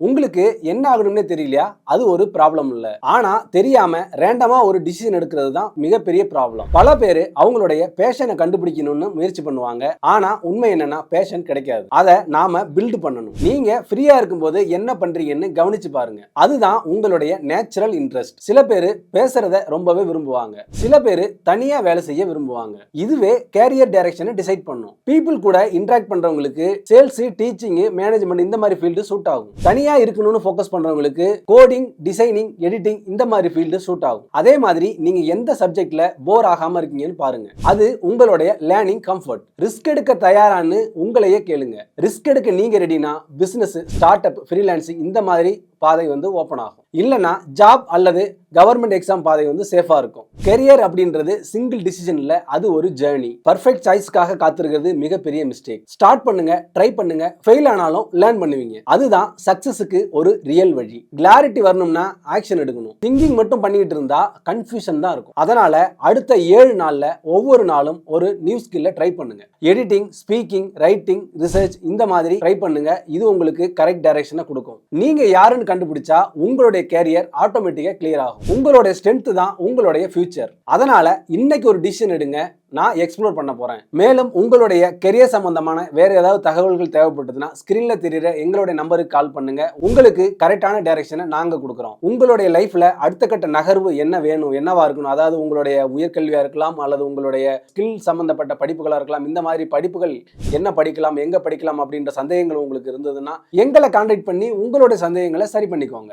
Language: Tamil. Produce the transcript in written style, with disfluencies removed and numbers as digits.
உங்களுக்கு என்ன ஆகணும்னே தெரியலையா? அது ஒரு ப்ராப்ளம் இல்ல. ஆனா தெரியாம ரேண்டமா ஒரு டிசிஷன் எடுக்கிறது தான் மிகப்பெரிய ப்ராப்ளம். பல பேரு அவங்களுடைய பேஷனை கண்டுபிடிக்கணும்னு முயற்சி பண்ணுவாங்க. ஆனா உண்மை என்னன்னா பேஷன் கிடைக்காது. அத நாம பில்ட் பண்ணணும். நீங்க ஃப்ரீயா இருக்கும்போது என்ன பண்றீங்கன்னு கவனிச்சு பாருங்க. அதுதான் உங்களுடைய நேச்சுரல் இன்ட்ரெஸ்ட். சில பேரு பேசுறத ரொம்பவே விரும்புவாங்க. சில பேரு தனியா வேலை செய்ய விரும்புவாங்க. இதுவே கேரியர் டைரக்ஷனை டிசைட் பண்ணும். பீப்புள் கூட இன்டராக்ட் பண்றவங்களுக்கு சேல்ஸ், டீச்சிங், மேனேஜ்மெண்ட் இந்த மாதிரி ஃபீல்டு சூட் ஆகும். தனியா இருக்கணும்னு ஃபோக்கஸ் பண்றவங்களுக்கு கோடிங், டிசைனிங், எடிட்டிங் இந்த மாதிரி ஃபீல்டு சூட் ஆகும். அதே மாதிரி நீங்க எந்த சப்ஜெக்ட்ல போர் ஆகாம இருக்கீங்கன்னு பாருங்க. அது உங்களுடைய லேர்னிங் கம்ஃபர்ட். ரிஸ்க் எடுக்க தயாரான்னு உங்களையே கேளுங்க. ரிஸ்க் எடுக்க நீங்க ரெடினா பிசினஸ், ஸ்டார்ட் அப், ஃப்ரீலான்சிங் இந்த மாதிரி பாதை ஓபன் ஆகும். இல்லனா ஜாப் அல்லது கவர்மெண்ட் எக்ஸாம் பாதை சேஃபா இருக்கும். கெரியர் அப்படின்றது சிங்கிள் டிசிஷன் இல்ல, அது ஒரு ஜர்னி. பர்ஃபெக்ட் சாய்ஸ்க்காக காத்திருக்கிறது மிகப்பெரிய மிஸ்டேக். ஸ்டார்ட் பண்ணுங்க, ட்ரை பண்ணுங்க, ஃபெயில் ஆனாலும் லேர்ன் பண்ணுவீங்க. அதுதான் சக்சஸுக்கு ஒரு ரியல் வழி. கிளாரிட்டி வரணும்னா ஆக்ஷன் எடுக்கணும். திங்கிங் மட்டும் பண்ணிட்டு இருந்தா கன்ஃபியூஷன் தான் இருக்கும். அதனால அடுத்த 7 நாள்ல ஒவ்வொரு நாளும் ஒரு நியூ ஸ்கில்ல ட்ரை பண்ணுங்க. எடிட்டிங், ஸ்பீக்கிங், ரைட்டிங், ரிசர்ச் இந்த மாதிரி ட்ரை பண்ணுங்க. இது உங்களுக்கு கரெக்ட் டைரக்ஷனை கொடுக்கும். நீங்க யாருன்னு கண்டுபிடிச்சா உங்களுடைய கேரியர் ஆட்டோமேட்டிக்கா கிளியர் ஆகும். உங்களுடைய ஸ்ட்ரென்த் தான் உங்களுடைய ஃபியூச்சர். அதனால இன்னைக்கு ஒரு டிசிஷன் எடுங்க. நான் எக்ஸ்ப்ளோர் பண்ண போறேன். மேலும் உங்களுடைய கெரியர் சம்பந்தமான வேற ஏதாவது தகவல்கள் தேவைப்பட்டதுன்னா ஸ்கிரீன்ல தெரியுற எங்களுடைய நம்பருக்கு கால் பண்ணுங்க. உங்களுக்கு கரெக்டான டைரக்ஷனை நாங்க கொடுக்குறோம். உங்களுடைய லைஃப்ல அடுத்த கட்ட நகர்வு என்ன வேணும், என்னவா இருக்கணும், அதாவது உங்களுடைய உயர்கல்வியா இருக்கலாம் அல்லது உங்களுடைய ஸ்கில் சம்பந்தப்பட்ட படிப்புகளா இருக்கலாம். இந்த மாதிரி படிப்புகள் என்ன படிக்கலாம், எங்க படிக்கலாம் அப்படின்ற சந்தேகங்கள் உங்களுக்கு இருந்ததுன்னா எங்களை கான்டாக்ட் பண்ணி உங்களுடைய சந்தேகங்களை சரி பண்ணிக்கோங்க.